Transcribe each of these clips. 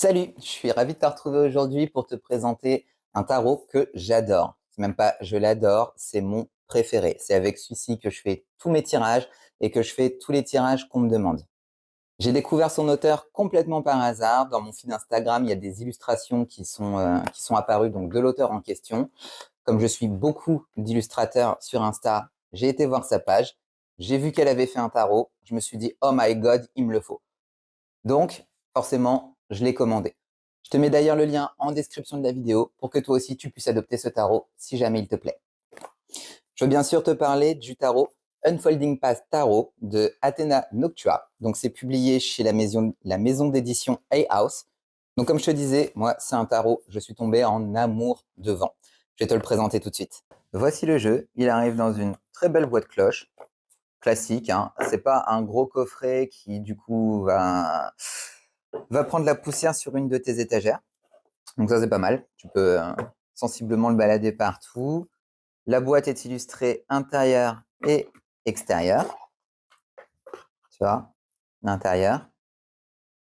Salut, je suis ravi de te retrouver aujourd'hui pour te présenter un tarot que j'adore. C'est même pas je l'adore, c'est mon préféré. C'est avec celui-ci que je fais tous mes tirages et que je fais tous les tirages qu'on me demande. J'ai découvert son auteur complètement par hasard. Dans mon feed Instagram, il y a des illustrations qui sont apparues donc de l'auteur en question. Comme je suis beaucoup d'illustrateurs sur Insta, j'ai été voir sa page. J'ai vu qu'elle avait fait un tarot. Je me suis dit, oh my god, il me le faut. Donc, forcément, je l'ai commandé. Je te mets d'ailleurs le lien en description de la vidéo pour que toi aussi tu puisses adopter ce tarot si jamais il te plaît. Je veux bien sûr te parler du tarot Unfolding Path Tarot de Athena Noctua. Donc c'est publié chez la maison d'édition Hay House. Donc comme je te disais, moi c'est un tarot, je suis tombé en amour devant. Je vais te le présenter tout de suite. Voici le jeu, il arrive dans une très belle boîte cloche, classique, hein. C'est pas un gros coffret qui du coup va prendre la poussière sur une de tes étagères. Donc ça, c'est pas mal. Tu peux sensiblement le balader partout. La boîte est illustrée intérieur et extérieur. Tu vois, l'intérieur.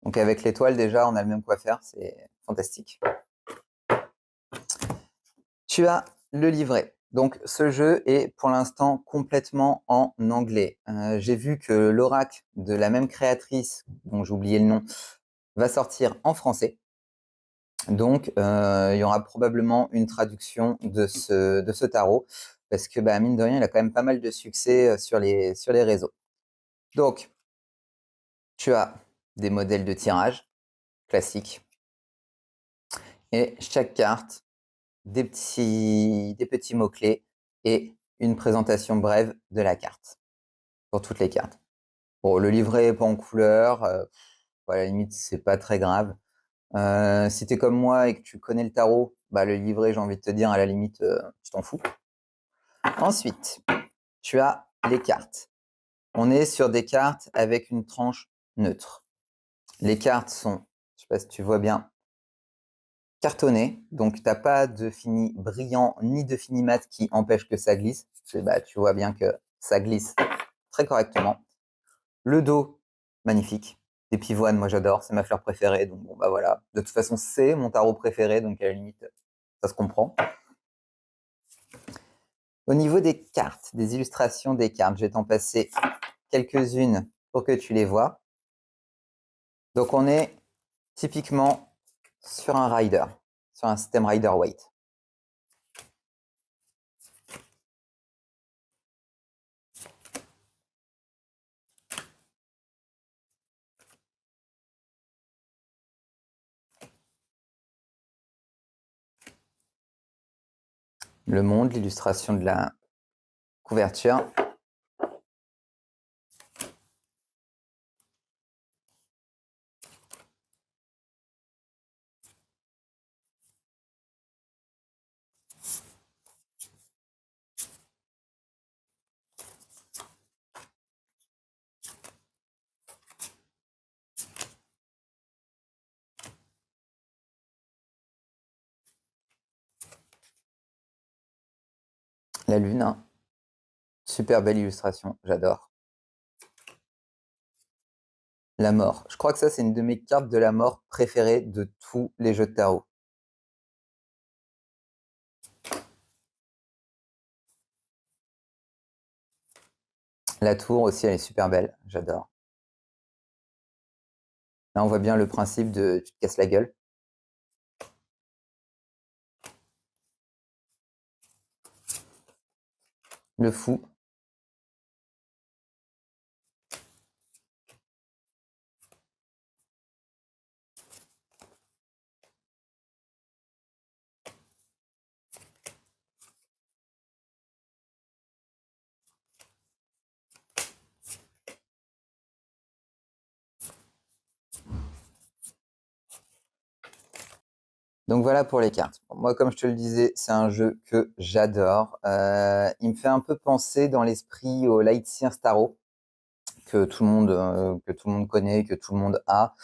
Donc avec l'étoile, déjà, on a le même quoi faire. C'est fantastique. Tu as le livret. Donc ce jeu est pour l'instant complètement en anglais. J'ai vu que l'oracle de la même créatrice, dont j'ai oublié le nom, va sortir en français. Donc, il y aura probablement une traduction de ce tarot parce que, bah, mine de rien, il a quand même pas mal de succès sur les réseaux. Donc, tu as des modèles de tirage classiques et chaque carte, des petits mots-clés et une présentation brève de la carte pour toutes les cartes. Bon, le livret est pas en couleur, à la limite, c'est pas très grave. Si tu es comme moi et que tu connais le tarot, bah, le livret, j'ai envie de te dire, à la limite, tu t'en fous. Ensuite, tu as les cartes. On est sur des cartes avec une tranche neutre. Les cartes sont, je sais pas si tu vois bien, cartonnées. Donc, tu n'as pas de fini brillant ni de fini mat qui empêche que ça glisse. Bah, tu vois bien que ça glisse très correctement. Le dos, magnifique. Des pivoines, moi j'adore, c'est ma fleur préférée. Donc, bon, bah voilà. De toute façon, c'est mon tarot préféré. Donc, à la limite, ça se comprend. Au niveau des cartes, des illustrations des cartes, je vais t'en passer quelques-unes pour que tu les vois. Donc, on est typiquement sur un rider, sur un système Rider-Waite. Le monde, l'illustration de la couverture. La lune, hein. Super belle illustration, j'adore. La mort. Je crois que ça, c'est une de mes cartes de la mort préférées de tous les jeux de tarot. La tour aussi, elle est super belle, j'adore. Là, on voit bien le principe de tu te casses la gueule. Le fou. Donc voilà pour les cartes. Moi, comme je te le disais, c'est un jeu que j'adore. Il me fait un peu penser dans l'esprit au Lightseer Tarot que tout le monde connaît, que tout le monde a.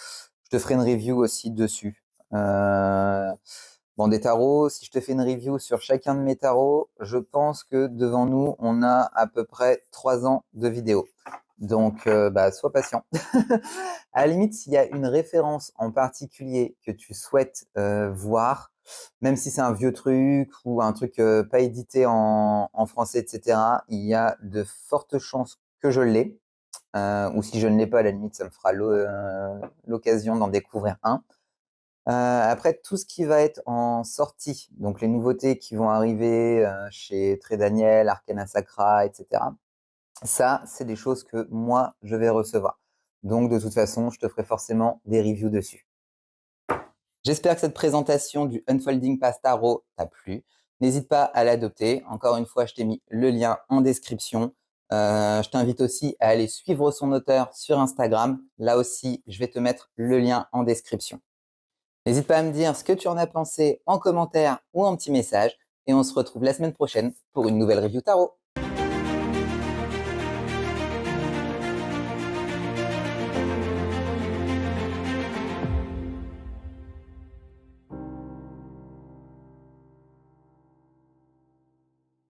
Je te ferai une review aussi dessus. Bon, des tarots, si je te fais une review sur chacun de mes tarots, je pense que devant nous, on a à peu près 3 ans de vidéo. Donc, sois patient. À la limite, s'il y a une référence en particulier que tu souhaites voir, même si c'est un vieux truc ou un truc pas édité en français, etc., il y a de fortes chances que je l'ai. Ou si je ne l'ai pas, à la limite, ça me fera l'occasion d'en découvrir un. Après, tout ce qui va être en sortie, donc les nouveautés qui vont arriver chez Très Daniel, Arcana Sacra, etc., ça, c'est des choses que moi, je vais recevoir. Donc, de toute façon, je te ferai forcément des reviews dessus. J'espère que cette présentation du Unfolding Pass Tarot t'a plu. N'hésite pas à l'adopter. Encore une fois, je t'ai mis le lien en description. Je t'invite aussi à aller suivre son auteur sur Instagram. Là aussi, je vais te mettre le lien en description. N'hésite pas à me dire ce que tu en as pensé en commentaire ou en petit message. Et on se retrouve la semaine prochaine pour une nouvelle review tarot.